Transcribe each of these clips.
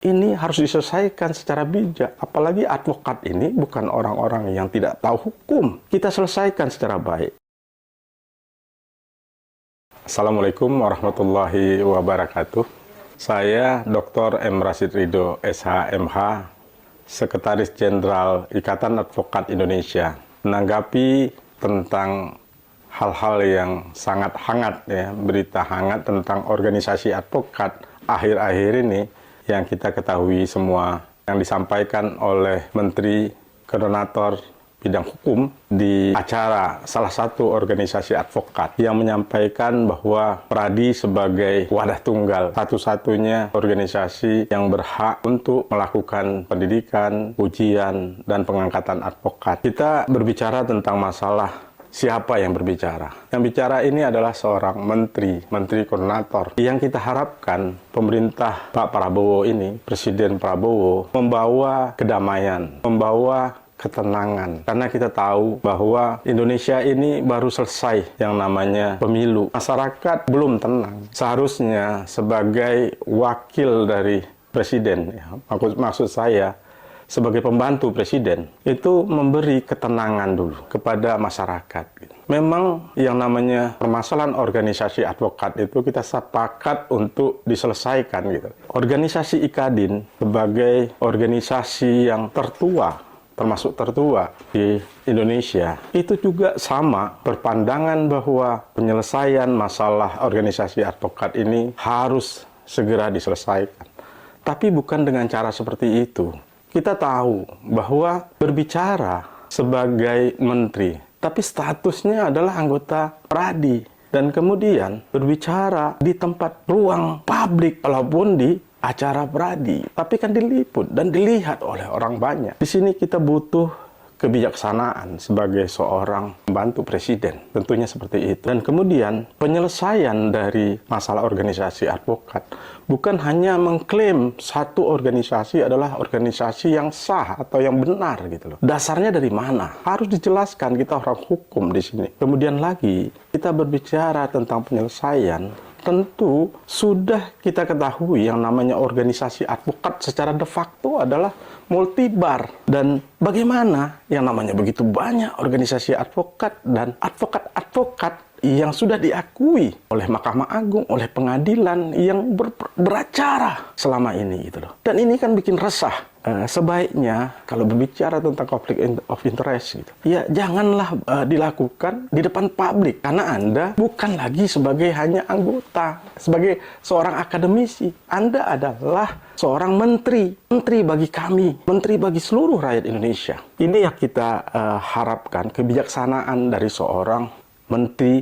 Ini harus diselesaikan secara bijak. Apalagi advokat ini bukan orang-orang yang tidak tahu hukum. Kita selesaikan secara baik. Assalamualaikum warahmatullahi wabarakatuh. Saya Dr. M. Rashid Ridho, SH.MH, Sekretaris Jenderal Ikatan Advokat Indonesia, menanggapi tentang hal-hal yang sangat hangat, ya, berita hangat tentang organisasi advokat akhir-akhir ini yang kita ketahui semua, yang disampaikan oleh Menteri Koordinator Bidang Hukum di acara salah satu organisasi advokat yang menyampaikan bahwa Pradi sebagai wadah tunggal satu-satunya organisasi yang berhak untuk melakukan pendidikan, ujian, dan pengangkatan advokat. Kita berbicara tentang masalah siapa yang berbicara. Yang bicara ini adalah seorang menteri koordinator. Yang kita harapkan pemerintah Pak Prabowo ini, Presiden Prabowo, membawa kedamaian, membawa ketenangan. Karena kita tahu bahwa Indonesia ini baru selesai yang namanya pemilu. Masyarakat belum tenang. Seharusnya sebagai wakil dari Presiden, ya, maksud saya, sebagai pembantu Presiden, itu memberi ketenangan dulu kepada masyarakat. Memang yang namanya permasalahan organisasi advokat itu kita sepakat untuk diselesaikan gitu. Organisasi IKADIN sebagai organisasi yang tertua, termasuk tertua di Indonesia, itu juga sama berpandangan bahwa penyelesaian masalah organisasi advokat ini harus segera diselesaikan. Tapi bukan dengan cara seperti itu. Kita tahu bahwa berbicara sebagai menteri, tapi statusnya adalah anggota Pradi. Dan kemudian berbicara di tempat ruang publik, walaupun di acara Pradi. Tapi kan diliput dan dilihat oleh orang banyak. Di sini kita butuh kebijaksanaan sebagai seorang pembantu Presiden. Tentunya seperti itu. Dan kemudian penyelesaian dari masalah organisasi advokat bukan hanya mengklaim satu organisasi adalah organisasi yang sah atau yang benar gitu loh. Dasarnya dari mana? Harus dijelaskan, kita orang hukum di sini. Kemudian lagi kita berbicara tentang penyelesaian. Tentu sudah kita ketahui yang namanya organisasi advokat secara de facto adalah multibar. Dan bagaimana yang namanya begitu banyak organisasi advokat dan advokat-advokat yang sudah diakui oleh Mahkamah Agung, oleh pengadilan yang beracara selama ini gitu loh. Dan ini kan bikin resah. Sebaiknya kalau berbicara tentang konflik of interest gitu, ya janganlah dilakukan di depan publik, karena Anda bukan lagi sebagai hanya anggota, sebagai seorang akademisi. Anda adalah seorang menteri bagi kami, menteri bagi seluruh rakyat Indonesia. Ini yang kita harapkan, kebijaksanaan dari seorang menteri,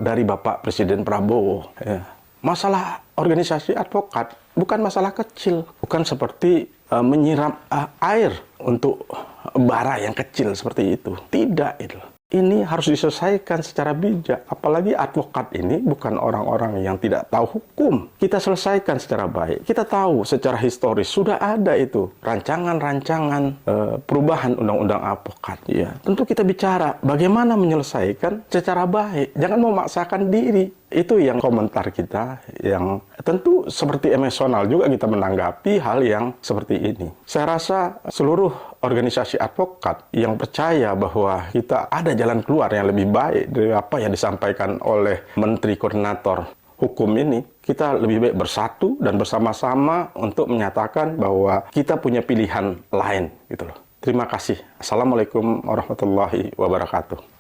dari Bapak Presiden Prabowo. Ya. Masalah organisasi advokat bukan masalah kecil, bukan seperti menyiram air untuk bara yang kecil seperti itu. Tidak itu. Ini harus diselesaikan secara bijak. Apalagi advokat ini bukan orang-orang yang tidak tahu hukum. Kita selesaikan secara baik. Kita tahu secara historis sudah ada itu rancangan-rancangan perubahan undang-undang advokat. Ya, tentu kita bicara bagaimana menyelesaikan secara baik. Jangan memaksakan diri. Itu yang komentar kita, yang tentu seperti emosional juga kita menanggapi hal yang seperti ini. Saya rasa seluruh organisasi advokat yang percaya bahwa kita ada jalan keluar yang lebih baik dari apa yang disampaikan oleh Menteri Koordinator Hukum ini, kita lebih baik bersatu dan bersama-sama untuk menyatakan bahwa kita punya pilihan lain gitu loh. Terima kasih. Assalamualaikum warahmatullahi wabarakatuh.